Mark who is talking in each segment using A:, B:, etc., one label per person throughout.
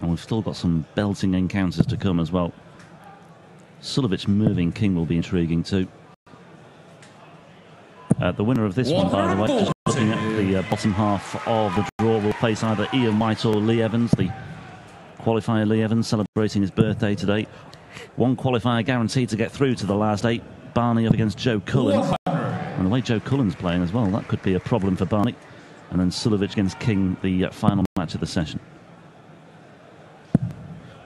A: And we've still got some belting encounters to come as well. Sulovic moving King will be intriguing too. The winner of this one, by the way, just looking at the bottom half of the draw, will face either Ian Wright or Lee Evans, the qualifier Lee Evans, celebrating his birthday today. One qualifier guaranteed to get through to the last 8. Barney up against Joe Cullen. And the way Joe Cullen's playing as well, that could be a problem for Barney. And then Sulovic against King, the final match of the session.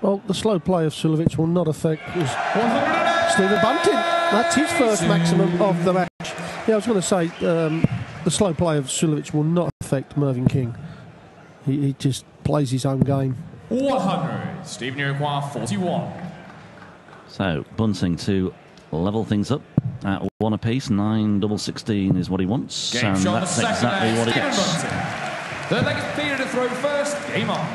B: Well, the slow play of Sulovic will not affect Stephen Bunting. That's his first maximum of the match. Yeah, I was going to say, the slow play of Sulovic will not affect Mervyn King. He just plays his own game.
C: 100. Stephen Iroquois, 41.
A: So, Bunting to level things up at 1 apiece. 9 double 16 is what he wants.
C: Game
A: and
C: shot
A: that's
C: the
A: exactly what he gets.
C: Third leg is Peter to throw first. Game on.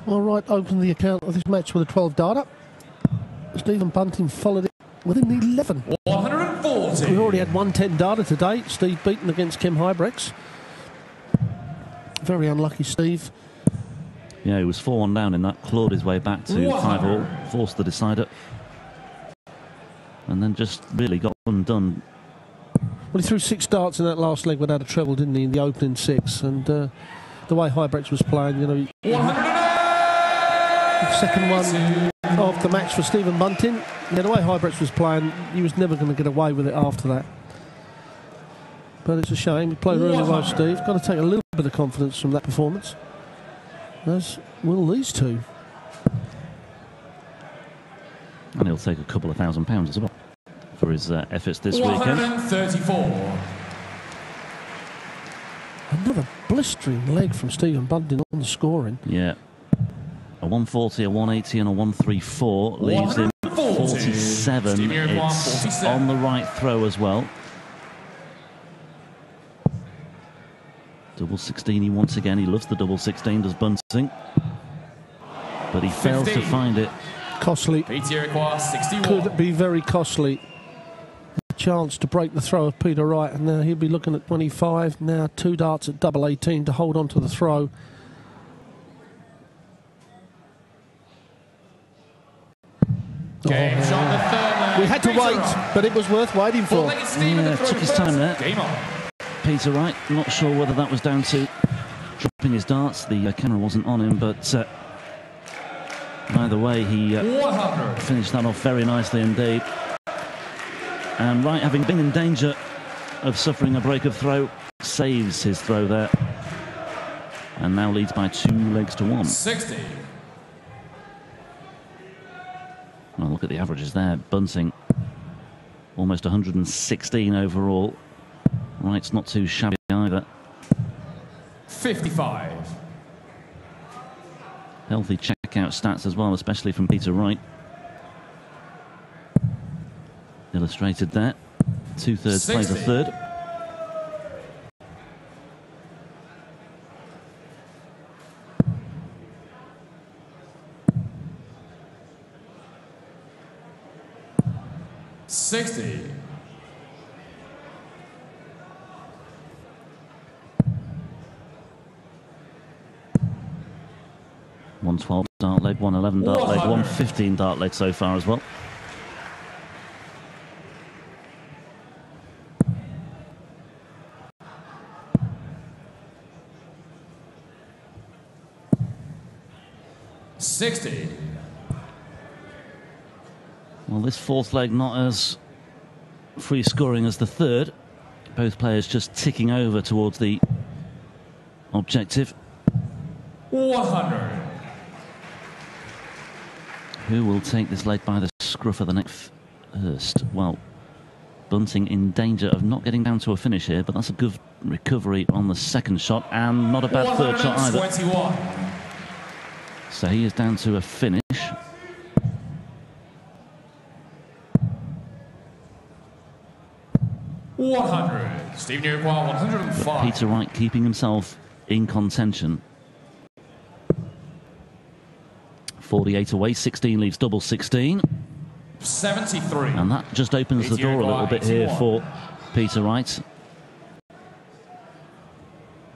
B: Well, Wright opened the account of this match with a 12 darter. Stephen Bunting followed it with an 11.
C: 140.
B: We already had 110 darter today. Steve beaten against Kim Hybrex. Very unlucky, Steve.
A: Yeah, he was 4-1 down in that, clawed his way back to 5-all, forced the decider, and then just really got undone.
B: Well, he threw 6 darts in that last leg without a treble, didn't he, in the opening 6? And the way Hybrex was playing, you know, the second one of the match for Stephen Bunting. Yeah, the way Hybrex was playing, he was never going to get away with it after that. But it's a shame. He played really well, Steve. Got to take a little bit of confidence from that performance. As will these two.
A: And he'll take a couple of £1,000 as well for his efforts this weekend.
C: 134.
B: Another blistering leg from Stephen Bunting on the scoring.
A: Yeah. A 140, a 180 and a 134 leaves him 47. It's on the right throw as well. Double 16 he once again. He loves the double 16, does Bunting. But he fails to find it.
B: Costly. Could be very costly. A chance to break the throw of Peter Wright, and now he'll be looking at 25. Now 2 darts at double 18 to hold on to the throw.
C: Game shot the third.
B: We had to wait, but it was worth waiting for.
A: Yeah, took his time there.
C: Game on.
A: Peter Wright, not sure whether that was down to dropping his darts. The camera wasn't on him, but either way, he finished that off very nicely indeed. And Wright, having been in danger of suffering a break of throw, saves his throw there. And now leads by 2 legs to 1.
C: 60.
A: Well, look at the averages there. Bunting, almost 116 overall. Wright's not too shabby either.
C: 55.
A: Healthy checkout stats as well, especially from Peter Wright. Illustrated there. 2/3 plays a third. $112 dart leg, $111 dart leg, $115 dart leg so far as well. Well, this 4th leg not as free scoring as the 3rd. Both players just ticking over towards the objective.
C: 100.
A: Who will take this leg by the scruff of the neck first? Well, Bunting in danger of not getting down to a finish here, but that's a good recovery on the second shot, and not a bad 3rd shot either. So he is down to a finish.
C: Stephen Iroquois, 105.
A: But Peter Wright keeping himself in contention. 48 away, 16 leaves double 16.
C: 73.
A: And that just opens the door a little bit here for Peter Wright.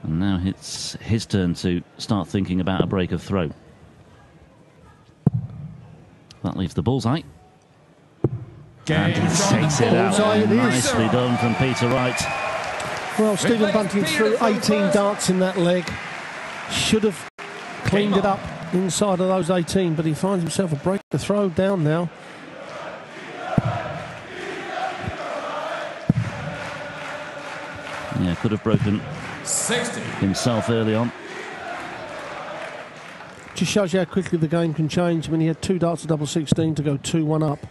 A: And now it's his turn to start thinking about a break of throw. That leaves the bullseye. And he takes it out. Nicely done from Peter Wright.
B: Well, Stephen Bunting threw 18 darts in that leg. Should have cleaned it up inside of those 18, but he finds himself a break of throw down now.
A: Yeah, could have broken
C: 60
A: himself early on.
B: Just shows you how quickly the game can change. I mean, he had 2 darts at double 16 to go 2-1 up,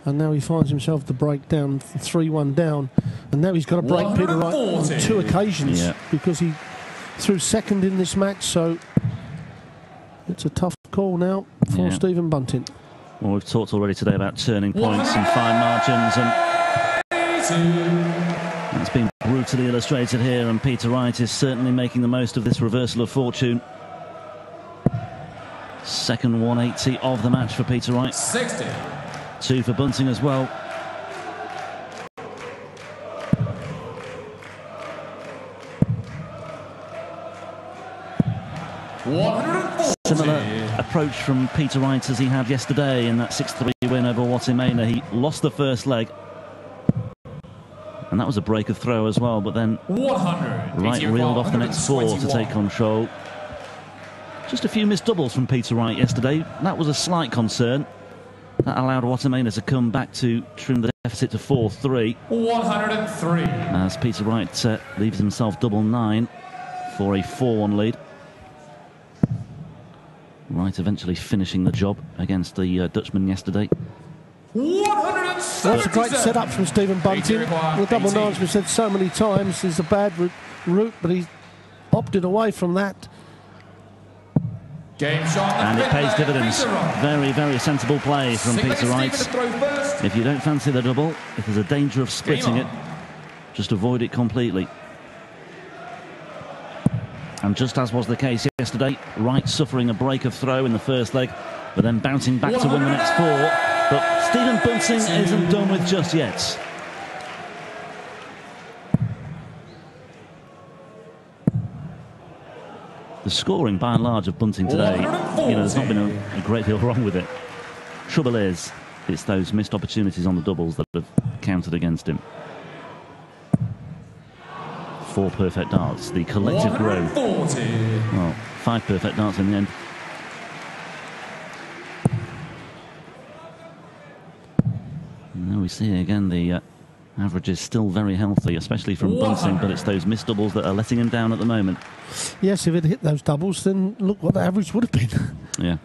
B: and now he finds himself the break down, 3-1 down, and now he's got to break Peter Wright on 2 occasions because he threw second in this match. So it's a tough call now for Stephen Bunting.
A: Well, we've talked already today about turning points and fine margins, and it's been brutally illustrated here, and Peter Wright is certainly making the most of this reversal of fortune. Second 180 of the match for Peter Wright.
C: 60.
A: 2 for Bunting as well. Similar approach from Peter Wright as he had yesterday in that 6-3 win over Watimena. He lost the first leg, and that was a break of throw as well, but then Wright reeled off the next 4 to take control. Just a few missed doubles from Peter Wright yesterday. That was a slight concern. That allowed Watimena to come back to trim the deficit to 4-3.
C: 103.
A: As Peter Wright leaves himself double 9 for a 4-1 lead. Wright eventually finishing the job against the Dutchman yesterday.
B: That's a great setup from Stephen Bunting. The double 9s we've said so many times is a bad route, but he opted away from that.
A: And it pays dividends. Very, very sensible play from Peter Wright. If you don't fancy the double, if there's a danger of splitting it, just avoid it completely. And just as was the case yesterday, Wright suffering a break of throw in the first leg, but then bouncing back to win the next 4. But Stephen Bunting isn't done with just yet. The scoring, by and large, of Bunting today, there's not been a great deal wrong with it. Trouble is, it's those missed opportunities on the doubles that have counted against him. 4 perfect darts, the collective grow. Well, 5 perfect darts in the end. And now we see again the average is still very healthy, especially from Bunting, but it's those missed doubles that are letting him down at the moment.
B: Yes, if it hit those doubles, then look what the average would have been.
A: Yeah.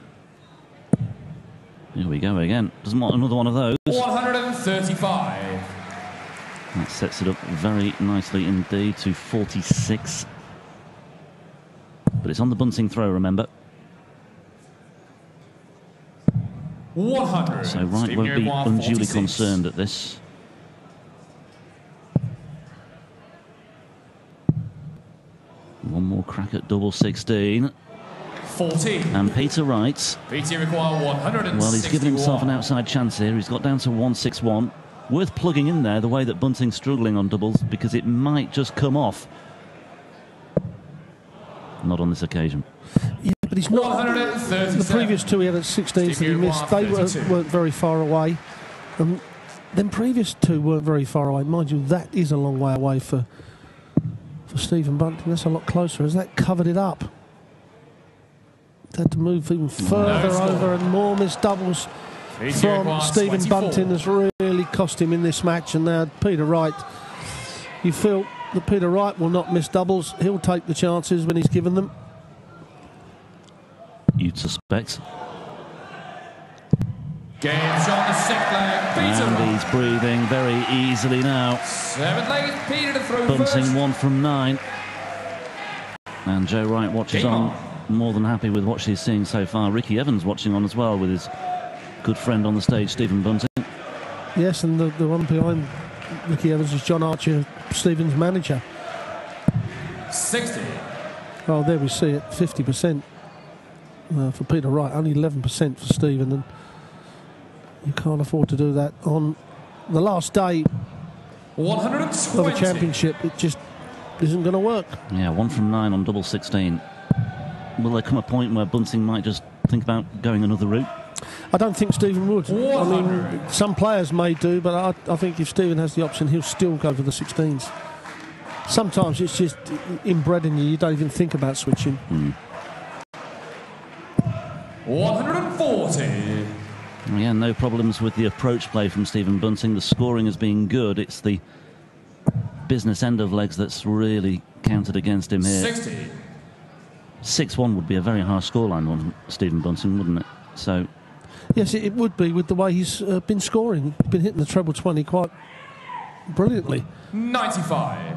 A: Here we go again. Doesn't want another one of those.
C: 135.
A: That sets it up very nicely indeed to 46. But it's on the Bunting throw, remember.
C: 100.
A: So Wright won't be unduly concerned at this. One more crack at double 16.
C: 14.
A: And Peter Wright,
C: BT require 161.
A: well, he's given himself an outside chance here. He's got down to 161. Worth plugging in there the way that Bunting's struggling on doubles, because it might just come off. Not on this occasion.
B: Yeah, but he's not. The previous 2 he had at 16s that he missed, they weren't very far away. Then previous 2 weren't very far away. Mind you, that is a long way away for Stephen Bunting. That's a lot closer. Has that covered it up? Had to move even further over, and more missed doubles from Stephen Bunting has really cost him in this match. And now Peter Wright, you feel that Peter Wright will not miss doubles. He'll take the chances when he's given them.
A: You'd suspect.
C: Game shot, the 6th leg. Peter
A: And he's breathing very easily now.
C: 7th leg is Peter to throw
A: Bunting
C: first.
A: 1 from 9. And Joe Wright watches on, more than happy with what she's seeing so far. Ricky Evans watching on as well with his good friend on the stage, Stephen Bunting.
B: Yes, and the one behind Ricky Evans is John Archer, Stephen's manager.
C: 60.
B: Oh, there we see it, 50%. for Peter Wright, only 11% for Stephen, and you can't afford to do that on the last day
C: 120
B: of a championship. It just isn't going to work.
A: Yeah, 1 from 9 on double 16. Will there come a point where Bunting might just think about going another route?
B: I don't think Stephen would. I mean, some players may do, but I think if Stephen has the option, he'll still go for the 16s. Sometimes it's just inbred in you. You don't even think about switching.
C: 140.
A: Yeah, no problems with the approach play from Stephen Bunting. The scoring has been good. It's the business end of legs that's really counted against him here.
C: 60.
A: 6-1 would be a very harsh scoreline on Stephen Bunting, wouldn't it? So,
B: yes, it would be with the way he's been scoring. Been hitting the treble 20 quite brilliantly.
C: 95.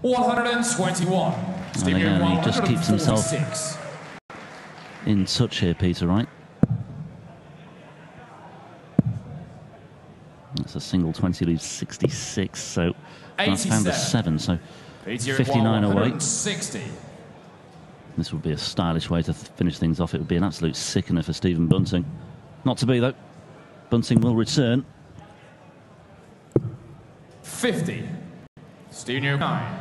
C: $121.
A: and again, he just keeps himself in touch here, Peter Wright. That's a single 20 leaves 66, so that's found a 7, so 59 away. This would be a stylish way to finish things off. It would be an absolute sickener for Stephen Bunting. Not to be, though. Bunting will return.
C: 50. Stephen 9.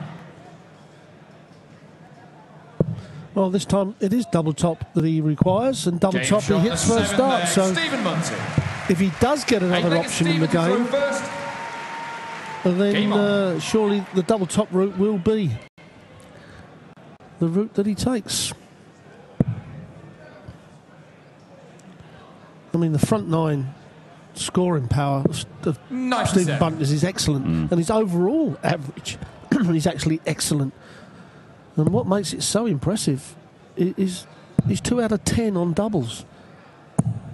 B: Well, this time it is double top that he requires, and double top he hits first start. So if he does get another option in the game, then surely the double top route will be the route that he takes. I mean, the front 9 scoring power of Stephen Bunting is excellent, and his overall average is actually excellent. And what makes it so impressive is he's 2 out of 10 on doubles.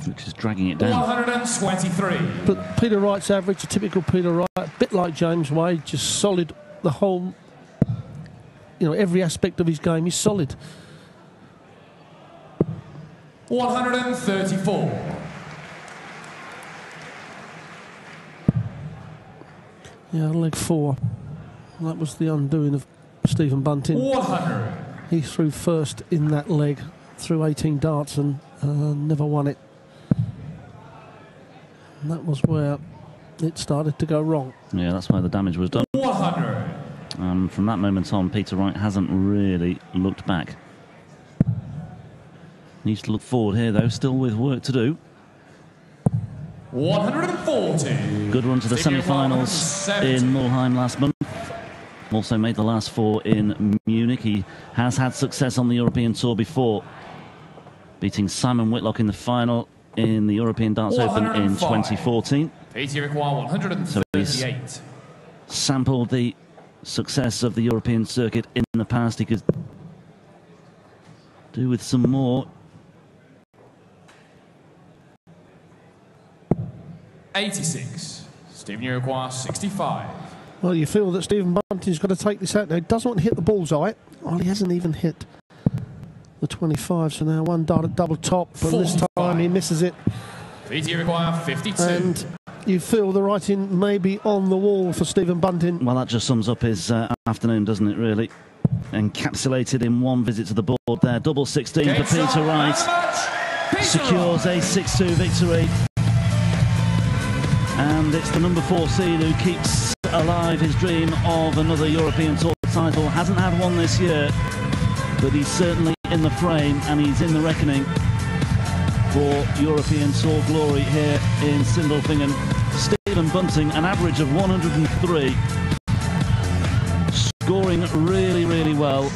A: Which is dragging it down.
C: 123.
B: But Peter Wright's average, a typical Peter Wright, a bit like James Wade, just solid the whole, every aspect of his game is solid.
C: 134.
B: Yeah, leg 4. That was the undoing of Stephen Bunting.
C: 100.
B: He threw first in that leg, threw 18 darts and never won it. And that was where it started to go wrong.
A: Yeah, that's where the damage was done.
C: 100.
A: From that moment on, Peter Wright hasn't really looked back. Needs to look forward here, though, still with work to do.
C: 140.
A: Good run to the semi-finals in Mulheim last month. Also made the last 4 in Munich. He has had success on the European Tour before, beating Simon Whitlock in the final in the European Darts Open in 2014. So he's sampled the success of the European circuit in the past. He could do with some more.
C: 86. Stephen Uruguay 65.
B: Well, you feel that Stephen Bunting's got to take this out now. He doesn't want to hit the bullseye. Well, he hasn't even hit the 25, so now 1 dart at double top, but this time he misses it.
C: Uruguay 52.
B: And you feel the writing may be on the wall for Stephen Bunting.
A: Well, that just sums up his afternoon, doesn't it, really? Encapsulated in 1 visit to the board there. Double 16 for Peter Wright. Secures a 6-2 victory. And it's the number 4 seed who keeps alive his dream of another European Tour title. Hasn't had one this year, but he's certainly in the frame and he's in the reckoning for European Tour glory here in Sindelfingen. Stephen Bunting, an average of 103, scoring really, really well.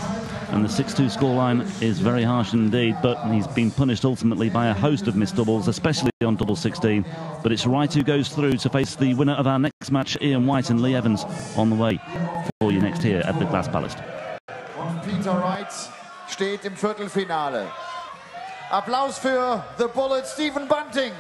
A: And the 6-2 scoreline is very harsh indeed, but he's been punished ultimately by a host of missed doubles, especially on double 16. But it's Wright who goes through to face the winner of our next match, Ian White and Lee Evans, on the way for you next here at the Glass Palace.
D: Und Peter Wright steht im Viertelfinale. Applaus für The Bullet, Stephen Bunting.